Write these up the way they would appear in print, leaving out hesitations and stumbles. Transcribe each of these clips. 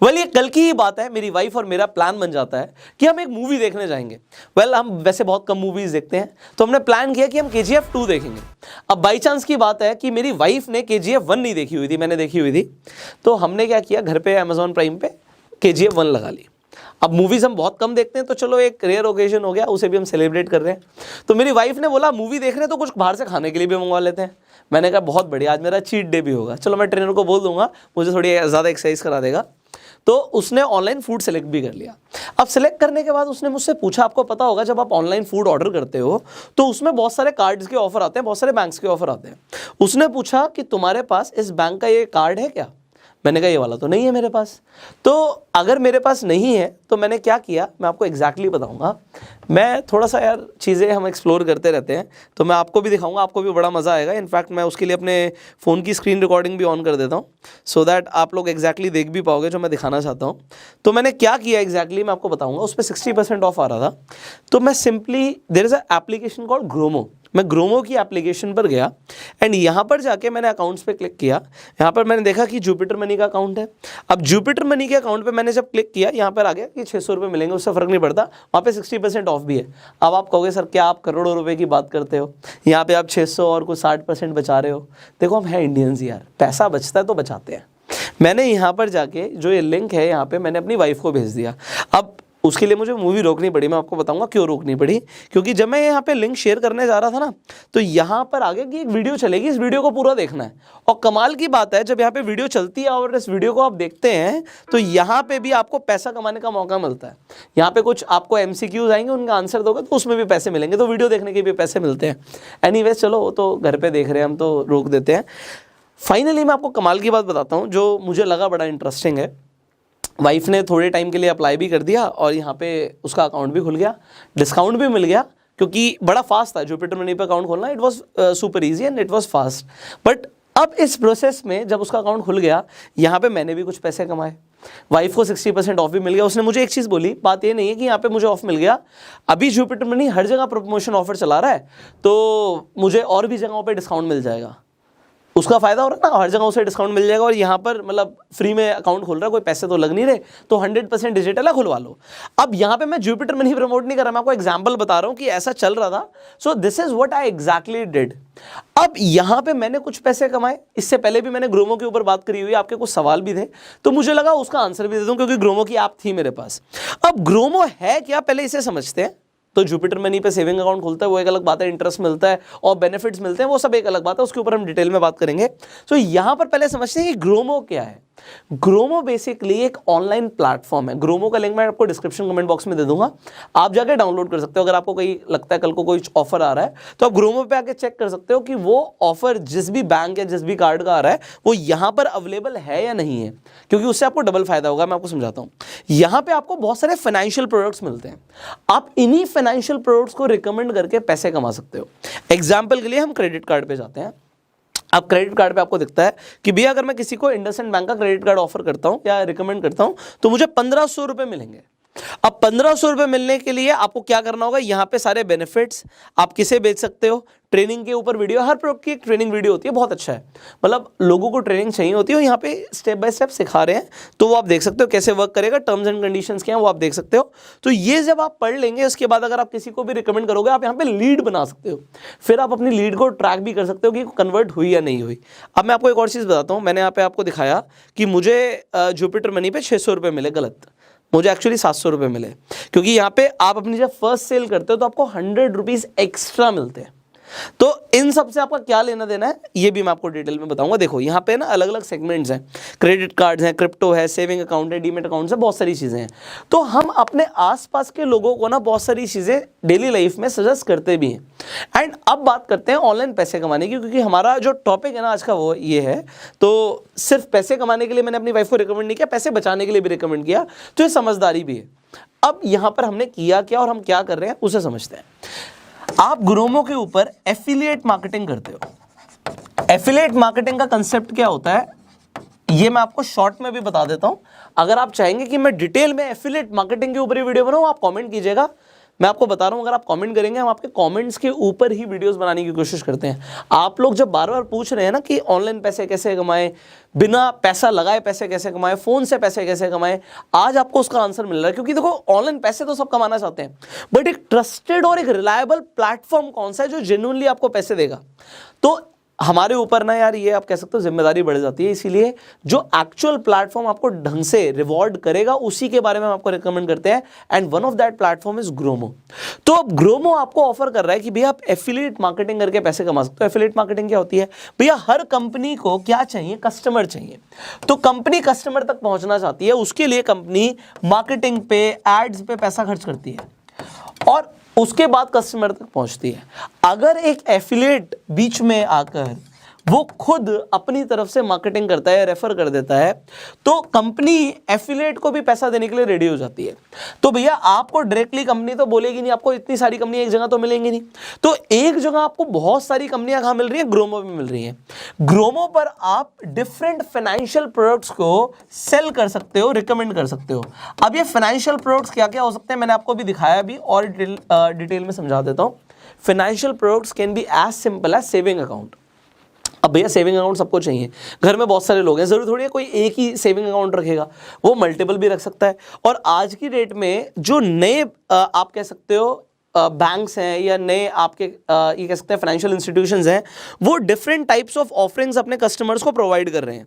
Well ये कल की ही बात है, मेरी वाइफ और मेरा प्लान बन जाता है कि हम एक मूवी देखने जाएंगे। वेल हम वैसे बहुत कम मूवीज देखते हैं, तो हमने प्लान किया कि हम KGF 2 देखेंगे। अब बाई चांस की बात है कि मेरी वाइफ ने KGF 1 नहीं देखी हुई थी, मैंने देखी हुई थी। तो हमने क्या किया, घर पे Amazon प्राइम पे KGF 1 लगा ली। अब मूवीज हम बहुत कम देखते हैं, तो चलो एक रेयर ओकेजन हो गया, उसे भी हम सेलिब्रेट कर रहे हैं। तो मेरी वाइफ ने बोला मूवी देख रहे हैं तो कुछ बाहर से खाने के लिए भी मंगवा लेते हैं। मैंने कहा बहुत बढ़िया, आज मेरा चीट डे भी होगा, चलो मैं ट्रेनर को बोल दूंगा मुझे थोड़ी ज़्यादा एक्सरसाइज करा देगा। तो उसने ऑनलाइन फूड सेलेक्ट भी कर लिया। अब सेलेक्ट करने के बाद उसने मुझसे पूछा, आपको पता होगा जब आप ऑनलाइन फूड ऑर्डर करते हो तो उसमें बहुत सारे कार्ड्स के ऑफर आते हैं, बहुत सारे बैंक्स के ऑफर आते हैं। उसने पूछा कि तुम्हारे पास इस बैंक का ये कार्ड है क्या? मैंने कहा ये वाला तो नहीं है मेरे पास। तो अगर मेरे पास नहीं है तो मैंने क्या किया, मैं आपको एग्जैक्टली बताऊंगा। मैं थोड़ा सा यार चीज़ें हम एक्सप्लोर करते रहते हैं, तो मैं आपको भी दिखाऊंगा, आपको भी बड़ा मज़ा आएगा। इनफैक्ट मैं उसके लिए अपने फ़ोन की स्क्रीन रिकॉर्डिंग भी ऑन कर देता हूँ, सो दैट आप लोग एग्जैक्टली देख भी पाओगे जो मैं दिखाना चाहता हूँ। तो मैंने क्या किया एग्जैक्टली मैं आपको बताऊँगा। उस पर 60% ऑफ आ रहा था, तो मैं simply there is a application called GroMo, मैं ग्रोमो की एप्लीकेशन पर गया एंड यहाँ पर जाके मैंने अकाउंट्स पे क्लिक किया। यहाँ पर मैंने देखा कि जुपिटर मनी का अकाउंट है। अब जुपिटर मनी के अकाउंट पे मैंने जब क्लिक किया, यहाँ पर आ गया कि 600 रुपये मिलेंगे, उससे फ़र्क नहीं पड़ता, वहाँ पे 60% ऑफ भी है। अब आप कहोगे सर क्या आप करोड़ों रुपए की बात करते हो, यहाँ पे आप 600 और कुछ 60% बचा रहे हो। देखो हम हैं इंडियंस यार, पैसा बचता है तो बचाते हैं। मैंने यहाँ पर जाके जो ये लिंक है यहाँ पे मैंने अपनी वाइफ को भेज दिया। अब उसके लिए मुझे मूवी रोकनी पड़ी, मैं आपको बताऊंगा क्यों रोकनी पड़ी। क्योंकि जब मैं यहाँ पे लिंक शेयर करने जा रहा था ना, तो यहाँ पर आगे की एक वीडियो चलेगी, इस वीडियो को पूरा देखना है। और कमाल की बात है, जब यहाँ पे वीडियो चलती है और इस वीडियो को आप देखते हैं तो यहाँ पे भी आपको पैसा कमाने का मौका मिलता है। यहाँ पे कुछ आपको MCQs आएंगे, उनका आंसर दोगे तो उसमें भी पैसे मिलेंगे, तो वीडियो देखने के भी पैसे मिलते हैं। एनीवेज चलो वो तो घर पर देख रहे हैं हम, तो रोक देते हैं। फाइनली मैं आपको कमाल की बात बताता हूँ जो मुझे लगा बड़ा इंटरेस्टिंग है। वाइफ ने थोड़े टाइम के लिए अप्लाई भी कर दिया और यहाँ पे उसका अकाउंट भी खुल गया, डिस्काउंट भी मिल गया, क्योंकि बड़ा फास्ट था जुपिटर मनी पे अकाउंट खोलना। It was super easy and it was fast. But अब इस प्रोसेस में जब उसका अकाउंट खुल गया, यहाँ पे मैंने भी कुछ पैसे कमाए, वाइफ को 60% ऑफ भी मिल गया। उसने मुझे एक चीज़ बोली, बात ये नहीं है कि यहाँ पे मुझे ऑफ मिल गया, अभी जुपिटर मनी हर जगह प्रमोशन ऑफर चला रहा है, तो मुझे और भी जगहों पर डिस्काउंट मिल जाएगा। उसका फ़ायदा हो रहा है ना, हर जगह उसे डिस्काउंट मिल जाएगा। और यहाँ पर मतलब फ्री में अकाउंट खोल रहा है, कोई पैसे तो लग नहीं रहे, तो 100% डिजिटल है, खुलवा लो। अब यहाँ पे मैं जुपिटर मनी प्रमोट नहीं कर रहा, मैं आपको एग्जांपल बता रहा हूँ कि ऐसा चल रहा था। So this is what I exactly did. अब यहाँ पे मैंने कुछ पैसे कमाए। इससे पहले भी मैंने ग्रोमो के ऊपर बात करी हुई, आपके कुछ सवाल भी थे, तो मुझे लगा उसका आंसर भी दे दूँ, क्योंकि ग्रोमो की ऐप थी मेरे पास। अब ग्रोमो है क्या, पहले इसे समझते हैं। तो जुपिटर मनी पे सेविंग अकाउंट खुलता है, वो एक अलग बात है, इंटरेस्ट मिलता है और बेनिफिट्स मिलते हैं, वो सब एक अलग बात है, उसके ऊपर हम डिटेल में बात करेंगे। तो यहाँ पर पहले समझते हैं कि ग्रोमो क्या है। ग्रोमो बेसिकली एक ऑनलाइन प्लेटफॉर्म है। ग्रोमो का लिंक मैं आपको डिस्क्रिप्शन कमेंट बॉक्स में दे दूंगा, आप जाके डाउनलोड कर सकते हो। अगर आपको कहीं लगता है कल को कोई ऑफर आ रहा है, तो आप ग्रोमो पे आके चेक कर सकते हो कि वो ऑफर जिस भी बैंक या जिस भी कार्ड का आ रहा है वो यहाँ पर अवेलेबल है या नहीं है, क्योंकि उससे आपको डबल फायदा होगा। मैं आपको समझाता हूँ। यहाँ पे आपको बहुत सारे फाइनेंशियल प्रोडक्ट्स मिलते हैं, आप इन्हीं फाइनेंशियल प्रोडक्ट्स को रिकमेंड करके पैसे कमा सकते हो। एग्जाम्पल के लिए हम क्रेडिट कार्ड पे जाते हैं। अब क्रेडिट कार्ड पे आपको दिखता है कि भैया अगर मैं किसी को इंडसइंड बैंक का क्रेडिट कार्ड ऑफर करता हूं या रिकमेंड करता हूं तो मुझे 1500 रुपए मिलेंगे। अब 1500 रुपए मिलने के लिए आपको क्या करना होगा, यहाँ पे सारे बेनिफिट्स, आप किसे बेच सकते हो, ट्रेनिंग के ऊपर वीडियो, हर प्रोडक्ट की एक ट्रेनिंग वीडियो होती है, बहुत अच्छा है। मतलब लोगों को ट्रेनिंग चाहिए होती है, यहाँ पे स्टेप बाय स्टेप सिखा रहे हैं, तो वो आप देख सकते हो कैसे वर्क करेगा, टर्म्स एंड कंडीशंस क्या है वो आप देख सकते हो। तो ये जब आप पढ़ लेंगे, उसके बाद अगर आप किसी को भी रिकमेंड करोगे, आप यहाँ पे लीड बना सकते हो, फिर आप अपनी लीड को ट्रैक भी कर सकते हो कि कन्वर्ट हुई या नहीं हुई। अब मैं आपको एक और चीज़ बताता हूँ। मैंने यहाँ पे आपको दिखाया कि मुझे जुपिटर मनी पे 600 रुपये मिले, गलत, मुझे एक्चुअली 700 रुपये मिले, क्योंकि यहाँ पे आप अपनी जब फर्स्ट सेल करते हो तो आपको 100 रुपीज़ एक्स्ट्रा मिलते हैं। तो इन सब से आपका क्या लेना देना है ये भी मैं आपको डिटेल में बताऊंगा। देखो यहाँ पे ना अलग अलग सेगमेंट्स हैं, क्रेडिट कार्ड्स हैं, क्रिप्टो है, सेविंग अकाउंट है, डीमेट अकाउंट है, बहुत सारी चीज़ें हैं। तो हम अपने आसपास के लोगों को ना बहुत सारी चीज़ें डेली लाइफ में सजेस्ट करते भी हैं। एंड अब बात करते हैं ऑनलाइन पैसे कमाने की, क्योंकि हमारा जो टॉपिक है ना आज का वो ये है। तो सिर्फ पैसे कमाने के लिए मैंने अपनी वाइफ को रिकमेंड नहीं किया, पैसे बचाने के लिए भी रिकमेंड किया, तो ये समझदारी भी है। अब यहाँ पर हमने किया क्या और हम क्या कर रहे हैं उसे समझते हैं। आप ग्रोमो के ऊपर एफिलिएट मार्केटिंग करते हो। एफिलिएट मार्केटिंग का कंसेप्ट क्या होता है ये मैं आपको शॉर्ट में भी बता देता हूं। अगर आप चाहेंगे कि मैं डिटेल में एफिलिएट मार्केटिंग के ऊपर ही वीडियो बनाऊं, आप कमेंट कीजिएगा, मैं आपको बता रहा हूँ, अगर आप कमेंट करेंगे हम आपके कमेंट्स के ऊपर ही वीडियोस बनाने की कोशिश करते हैं। आप लोग जब बार बार पूछ रहे हैं ना कि ऑनलाइन पैसे कैसे कमाएं, बिना पैसा लगाए पैसे कैसे कमाएं, फोन से पैसे कैसे कमाएं, आज आपको उसका आंसर मिल रहा है। क्योंकि देखो, ऑनलाइन पैसे तो सब कमाना चाहते हैं, बट एक ट्रस्टेड और एक रिलायबल प्लेटफॉर्म कौन सा है जो जेन्युइनली आपको पैसे देगा। तो हमारे ऊपर ना यार, ये आप कह सकते हो जिम्मेदारी बढ़ जाती है। इसीलिए जो एक्चुअल प्लेटफॉर्म आपको ढंग से रिवॉर्ड करेगा उसी के बारे में हम आपको रिकमेंड करते हैं, and one of that platform is Gromo. तो अब ग्रोमो आपको ऑफर कर रहा है कि भैया आप एफिलिएट मार्केटिंग करके पैसे कमा सकते हो। एफिलिएट मार्केटिंग क्या होती है भैया? हर कंपनी को क्या चाहिए? कस्टमर चाहिए। तो कंपनी कस्टमर तक पहुंचना चाहती है, उसके लिए कंपनी मार्केटिंग पे, एड्स पे पैसा खर्च करती है और उसके बाद कस्टमर तक पहुंचती है। अगर एक एफिलिएट बीच में आकर वो खुद अपनी तरफ से मार्केटिंग करता है, रेफर कर देता है, तो कंपनी एफिलिएट को भी पैसा देने के लिए रेडी हो जाती है। तो भैया आपको डायरेक्टली कंपनी तो बोलेगी नहीं, आपको इतनी सारी कंपनी एक जगह तो मिलेंगी नहीं। तो एक जगह आपको बहुत सारी कंपनियां कहां मिल रही हैं? ग्रोमो में मिल रही हैं। ग्रोमो पर आप डिफरेंट फाइनेंशियल प्रोडक्ट्स को सेल कर सकते हो, रिकमेंड कर सकते हो। अब ये फाइनेंशियल प्रोडक्ट्स क्या क्या हो सकते हैं मैंने आपको भी दिखाया भी, और डिटेल में समझा देता हूं। Financial products can be as simple as saving account. अब भैया सेविंग अकाउंट सबको चाहिए, घर में बहुत सारे लोग हैं, जरूरी थोड़ी है कोई एक ही सेविंग अकाउंट रखेगा, वो मल्टीपल भी रख सकता है। और आज की डेट में जो नए आप कह सकते हो बैंक्स हैं या नए आपके ये कह सकते हैं फाइनेंशियल इंस्टीट्यूशंस हैं, वो डिफरेंट टाइप्स ऑफ ऑफरिंग्स अपने कस्टमर्स को प्रोवाइड कर रहे हैं।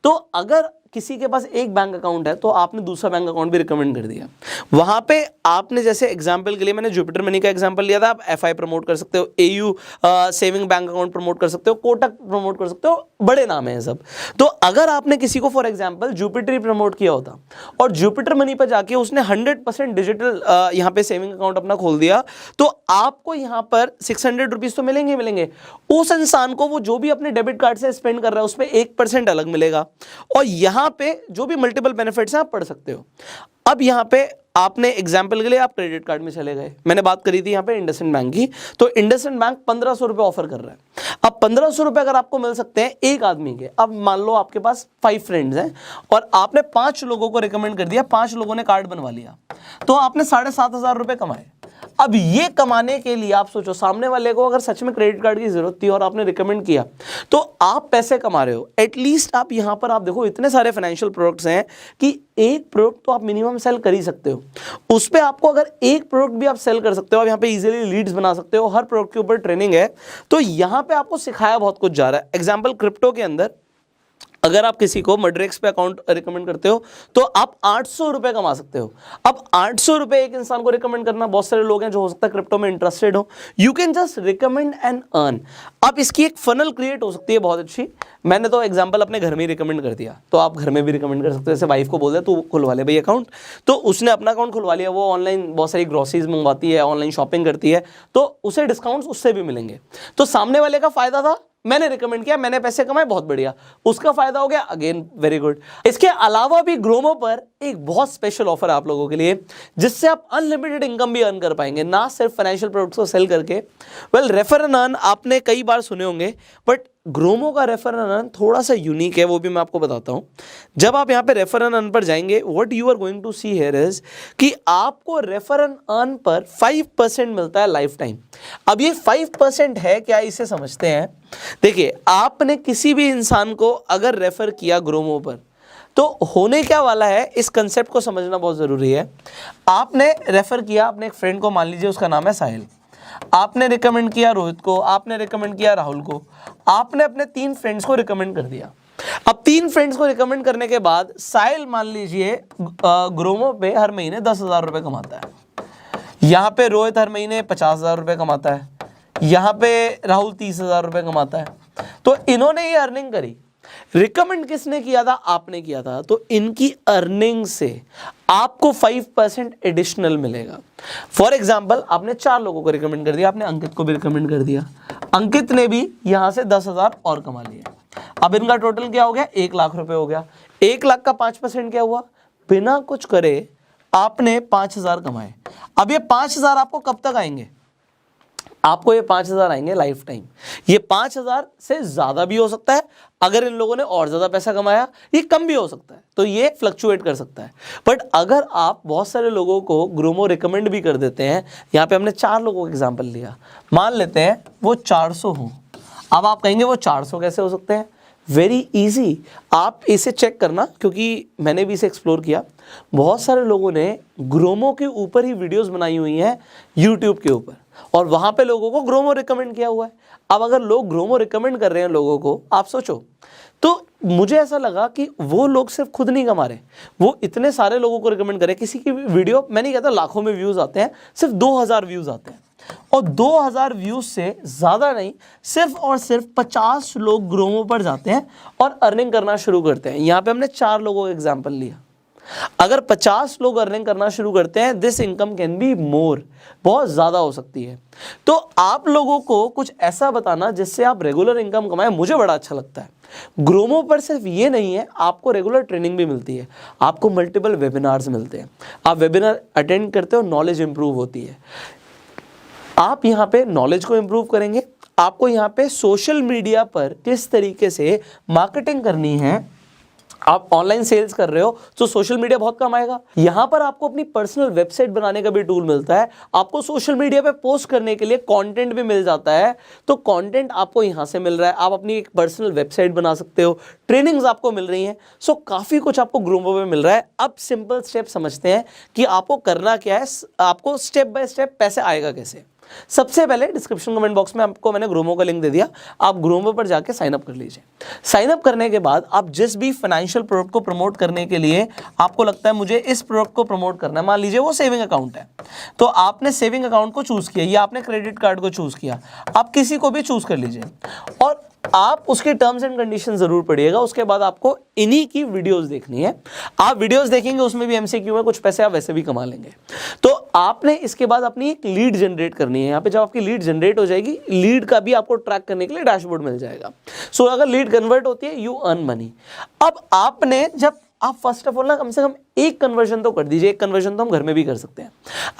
तो अगर किसी के पास एक बैंक अकाउंट है तो आपने दूसरा बैंक अकाउंट भी रिकमेंड कर दिया, वहां पे आपने जैसे एग्जांपल के लिए मैंने जुपिटर मनी का एग्जांपल लिया था, आप एफआई प्रमोट कर सकते हो, AU saving bank account promote कर सकते हो, कोटक प्रमोट कर सकते हो, बड़े नाम हैं सब। तो अगर आपने किसी को फॉर एग्जांपल जुपिटर प्रमोट किया होता और जुपिटर मनी पर जाके उसने 100% डिजिटल यहाँ पे सेविंग अकाउंट अपना खोल दिया, तो आपको यहाँ पर 600 रुपीज तो मिलेंगे मिलेंगे। उस इंसान को वो जो भी अपने डेबिट कार्ड से स्पेंड कर रहा है उसमें 1% अलग मिलेगा, और यहाँ पे जो भी मल्टीपल बेनिफिट्स हैं आप पढ़ सकते हो। अब यहाँ पे आपने एग्जाम्पल के लिए आप क्रेडिट कार्ड में चले गए, मैंने बात करी थी यहाँ पे इंडसइंड बैंक की, तो इंडसइंड बैंक 1500 रुपए ऑफर कर रहा है। अब 1500 रुपए अगर आपको मिल सकते हैं एक आदमी के, अब मान लो आपके पास 5 फ्रेंड्स हैं और आपने 5 लोगों को रिकमेंड कर दिया, 5 लोगों ने कार्ड बनवा लिया, तो आपने 7500 रुपए कमाए। अब ये कमाने के लिए आप सोचो, सामने वाले को अगर सच में क्रेडिट कार्ड की जरूरत थी और आपने रिकमेंड किया, तो आप पैसे कमा रहे हो। एटलीस्ट आप यहां पर आप देखो इतने सारे फाइनेंशियल प्रोडक्ट्स हैं कि एक प्रोडक्ट तो आप मिनिमम सेल कर ही सकते हो। उस पे आपको अगर एक प्रोडक्ट भी आप सेल कर सकते हो, आप यहाँ पे इजीली लीड्स बना सकते हो, हर प्रोडक्ट के ऊपर ट्रेनिंग है। तो यहाँ पे आपको सिखाया बहुत कुछ जा रहा है। एग्जाम्पल क्रिप्टो के अंदर अगर आप किसी को मड्रेक्स पे अकाउंट रिकमेंड करते हो तो आप 800 रुपए कमा सकते हो। अब 800 रुपए एक इंसान को रिकमेंड करना, बहुत सारे लोग हैं जो हो सकता है क्रिप्टो में इंटरेस्टेड हो, you can just recommend and earn. अब इसकी एक फनल क्रिएट हो सकती है बहुत अच्छी। मैंने तो एग्जांपल अपने घर में ही रिकमेंड कर दिया, तो आप घर में भी रिकमेंड कर सकते हो। जैसे वाइफ को बोल दे तू खुलवा ले भाई अकाउंट, तो उसने अपना अकाउंट खुलवा लिया, वो ऑनलाइन बहुत सारी ग्रोसरीज मंगवाती है, ऑनलाइन शॉपिंग करती है, तो उसे डिस्काउंट्स उससे भी मिलेंगे। तो सामने वाले का फायदा था, मैंने रिकमेंड किया, मैंने पैसे कमाए, बहुत बढ़िया, उसका फायदा हो गया, अगेन वेरी गुड। इसके अलावा भी ग्रोमो पर एक बहुत स्पेशल ऑफर है आप लोगों के लिए, जिससे आप अनलिमिटेड इनकम भी अर्न कर पाएंगे, ना सिर्फ फाइनेंशियल प्रोडक्ट्स को सेल करके। वेल, रेफर एंड अर्न आपने कई बार सुने होंगे, बट ग्रोमो का रेफर एंड अर्न थोड़ा सा यूनिक है, वो भी मैं आपको बताता हूं। जब आप यहाँ पे रेफर एंड अर्न पर जाएंगे, what you are going to see here is कि आपको रेफर एंड अर्न पर 5% मिलता है लाइफ टाइम। अब ये 5% है क्या, इसे समझते हैं। देखिए, आपने किसी भी इंसान को अगर रेफर किया ग्रोमो पर, तो होने क्या वाला है, इस कंसेप्ट को समझना बहुत जरूरी है। आपने रेफर किया अपने एक फ्रेंड को, मान लीजिए उसका नाम है साहिल, आपने रिकमेंड किया रोहित को, आपने रिकमेंड किया राहुल को, आपने अपने 3 फ्रेंड्स को रिकमेंड कर दिया। अब 3 फ्रेंड्स को रिकमेंड करने के बाद साहिल मान लीजिए ग्रोमो पे हर महीने 10,000 रुपए कमाता है, यहाँ पे रोहित हर महीने 50,000 रुपए कमाता है, यहाँ पे राहुल 30,000 रुपए कमाता है। तो इन्होंने ये अर्निंग करी, रिकमेंड किसने किया था, आपने किया था, तो इनकी अर्निंग से आपको 5% एडिशनल मिलेगा। फॉर एग्जाम्पल, आपने 4 लोगों को रिकमेंड कर दिया, आपने अंकित को भी रिकमेंड कर दिया, अंकित ने भी यहां से 10,000 और कमा लिया। अब इनका टोटल क्या हो गया, 1 लाख रुपए हो गया। 1 लाख का 5% क्या हुआ, बिना कुछ करे आपने 5,000 कमाए। अब ये 5,000 आपको कब तक आएंगे, आपको ये 5,000 आएंगे लाइफ टाइम। ये 5,000 से ज़्यादा भी हो सकता है, अगर इन लोगों ने और ज़्यादा पैसा कमाया, ये कम भी हो सकता है, तो ये फ्लक्चुएट कर सकता है। बट अगर आप बहुत सारे लोगों को ग्रोमो रिकमेंड भी कर देते हैं, यहाँ पे हमने 4 लोगों का एग्जाम्पल लिया, मान लेते हैं वो 400 हों। अब आप कहेंगे वो 400 कैसे हो सकते हैं? वेरी इजी, आप इसे चेक करना, क्योंकि मैंने भी इसे एक्सप्लोर किया। बहुत सारे लोगों ने ग्रोमो के ऊपर ही वीडियोस बनाई हुई हैं यूट्यूब के ऊपर, और वहाँ पे लोगों को ग्रोमो रिकमेंड किया हुआ है। अब अगर लोग ग्रोमो रिकमेंड कर रहे हैं लोगों को, आप सोचो, तो मुझे ऐसा लगा कि वो लोग सिर्फ खुद नहीं कमा रहे, वो इतने सारे लोगों को रिकमेंड करें। किसी की वीडियो, मैं नहीं कहता लाखों में व्यूज़ आते हैं, सिर्फ 2,000 व्यूज़ आते हैं, और 2,000 व्यूज से ज़्यादा नहीं, सिर्फ और सिर्फ 50 लोग ग्रोमो पर जाते हैं और अर्निंग करना शुरू करते हैं। यहाँ पे हमने 4 लोगों का एग्जाम्पल लिया। अगर 50 लोग अर्निंग करना शुरू करते हैं, this income can be more, बहुत ज़्यादा हो सकती है। तो आप लोगों को कुछ ऐसा बताना जिससे आप रेगुलर इनकम कमाएं, मुझे बड़ा अच्छा लगता है। ग्रोमो पर सिर्फ ये नहीं है, आपको रेगुलर ट्रेनिंग भी मिलती है, आपको मल्टीपल वेबिनार्स मिलते हैं, आप वेबिनार अटेंड करते हो, नॉलेज इंप्रूव होती है। आप यहाँ पे नॉलेज को इंप्रूव करेंगे, आपको यहाँ पे सोशल मीडिया पर किस तरीके से मार्केटिंग करनी है। आप ऑनलाइन सेल्स कर रहे हो तो सोशल मीडिया बहुत काम आएगा। यहाँ पर आपको अपनी पर्सनल वेबसाइट बनाने का भी टूल मिलता है, आपको सोशल मीडिया पे पोस्ट करने के लिए कंटेंट भी मिल जाता है, तो कंटेंट आपको यहाँ से मिल रहा है, आप अपनी एक पर्सनल वेबसाइट बना सकते हो, ट्रेनिंग्स आपको मिल रही हैं। सो काफ़ी कुछ आपको ग्रोमो में मिल रहा है। अब सिंपल स्टेप समझते हैं कि आपको करना क्या है, आपको स्टेप बाय स्टेप पैसे आएगा कैसे। सबसे पहले डिस्क्रिप्शन कमेंट बॉक्स में आपको मैंने ग्रोमो का लिंक दे दिया, आप ग्रोमो पर जाके साइन अप कर लीजिए। साइन अप करने के बाद आप जिस भी फाइनेंशियल प्रोडक्ट को प्रमोट करने के लिए आपको लगता है मुझे इस प्रोडक्ट को प्रमोट करना है, मान लीजिए वो सेविंग अकाउंट है, तो आपने सेविंग अकाउंट को चूज किया या आपने क्रेडिट कार्ड को चूज किया, आप किसी को भी चूज कर लीजिए और आप उसके टर्म्स एंड कंडीशन जरूर पढ़िएगा। उसके बाद आपको इन्हीं की वीडियोस देखनी है, आप वीडियोस देखेंगे, उसमें भी एमसीक्यू में कुछ पैसे आप वैसे भी कमा लेंगे। तो आपने इसके बाद अपनी एक लीड जनरेट करनी है। यहाँ पे जब आपकी लीड जनरेट हो जाएगी, लीड का भी आपको ट्रैक करने के लिए डैशबोर्ड मिल जाएगा। सो अगर लीड कन्वर्ट होती है, यू अर्न मनी। अब आपने जब आप फर्स्ट ऑफ ऑल ना कम से कम एक कन्वर्जन तो कर दीजिए, एक कन्वर्जन तो हम घर में भी कर सकते हैं।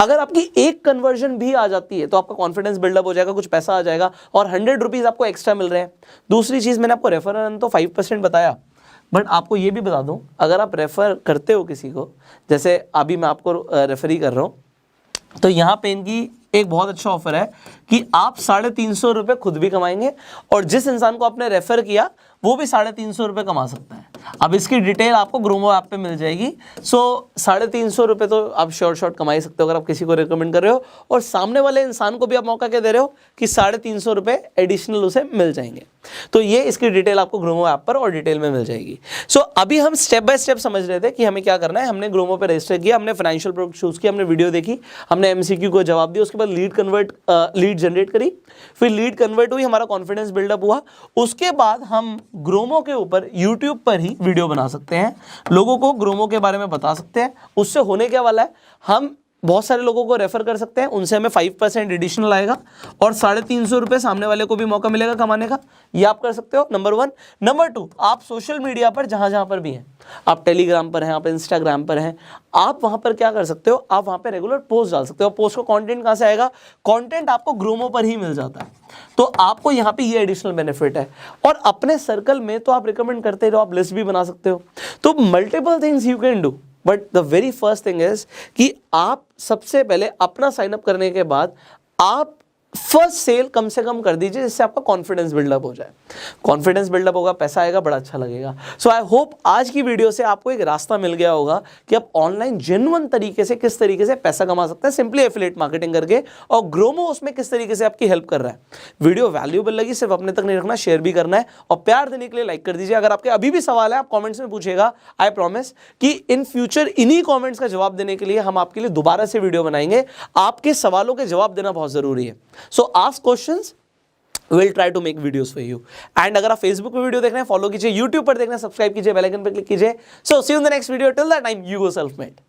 अगर आपकी एक कन्वर्जन भी आ जाती है तो आपका कॉन्फिडेंस बिल्डअप हो जाएगा, कुछ पैसा आ जाएगा और 100 रुपीज़ आपको एक्स्ट्रा मिल रहे हैं। दूसरी चीज़, मैंने आपको रेफरल तो 5% बताया, बट आपको ये भी बता दूं, अगर आप रेफर करते हो किसी को, जैसे अभी मैं आपको रेफर ही कर रहा हूँ, तो यहाँ पे इनकी एक बहुत अच्छा ऑफर है कि आप 350 रुपये खुद भी कमाएंगे और जिस इंसान को आपने रेफर किया वो भी 350 रुपये कमा सकता है। अब इसकी डिटेल आपको ग्रोमो ऐप पे मिल जाएगी। सो 350 रुपये तो आप शॉर्ट कमा ही सकते हो अगर आप किसी को रिकमेंड कर रहे हो, और सामने वाले इंसान को भी आप मौका क्या दे रहे हो कि 350 रुपये एडिशनल उसे मिल जाएंगे। तो ये इसकी डिटेल आपको ग्रोमो ऐप पर और डिटेल में मिल जाएगी। सो अभी हम स्टेप बाय स्टेप समझ रहे थे कि हमें क्या करना है। हमने ग्रोमो पे रजिस्टर किया, हमने फाइनेंशियल प्रोडक्ट चूज किया, हमने वीडियो देखी, हमने एमसीक्यू को जवाब दिया, उसके बाद लीड जनरेट करी, फिर लीड कन्वर्ट हुई, हमारा कॉन्फिडेंस बिल्डअप हुआ। उसके बाद हम ग्रोमो के ऊपर यूट्यूब पर ही वीडियो बना सकते हैं, लोगों को ग्रोमो के बारे में बता सकते हैं। उससे होने क्या वाला है, हम बहुत सारे लोगों को रेफर कर सकते हैं, उनसे हमें 5% एडिशनल आएगा और 350 रुपये सामने वाले को भी मौका मिलेगा कमाने का। ये आप कर सकते हो, नंबर 1। नंबर 2, आप सोशल मीडिया पर जहाँ पर भी हैं, आप टेलीग्राम पर हैं, आप इंस्टाग्राम पर हैं, आप वहाँ पर क्या कर सकते हो, आप वहाँ पर रेगुलर पोस्ट डाल सकते हो। पोस्ट को कंटेंट कहाँ से आएगा, कंटेंट आपको ग्रोमो पर ही मिल जाता है, तो आपको यहाँ पे ये एडिशनल बेनिफिट है। और अपने सर्कल में तो आप रिकमेंड करते रहो, आप लिस्ट भी बना सकते हो। तो multiple things you can do, but the very first thing is कि आप सबसे पहले अपना साइन अप करने के बाद आप फर्स्ट सेल कम से कम कर दीजिए, जिससे आपका कॉन्फिडेंस बिल्डअप हो जाए। कॉन्फिडेंस बिल्डअप होगा, पैसा आएगा, बड़ा अच्छा लगेगा। सो आई होप आज की वीडियो से आपको एक रास्ता मिल गया होगा कि आप ऑनलाइन जेन्युइन तरीके से किस तरीके से पैसा कमा सकते हैं सिंपली एफिलिएट मार्केटिंग करके, और ग्रोमो उसमें किस तरीके से आपकी हेल्प कर रहा है। वीडियो वैल्यूएबल लगी, सिर्फ अपने तक नहीं रखना, शेयर भी करना है और प्यार देने के लिए लाइक कर दीजिए। अगर आपके अभी भी सवाल है, आप कॉमेंट्स में पूछेगा, आई प्रॉमिस कि इन फ्यूचर इन्हीं कॉमेंट्स का जवाब देने के लिए हम आपके लिए दोबारा से वीडियो बनाएंगे। आपके सवालों के जवाब देना बहुत जरूरी है। सो ask questions, we'll try to make videos for you. And अगर आप Facebook पे वीडियो देख रहे हैं, फॉलो कीजिए, YouTube पर देख रहे हैं, सब्सक्राइब कीजिए, बेल आइकन पर क्लिक कीजिए। So see you in the next video. Till that time, you go self-made.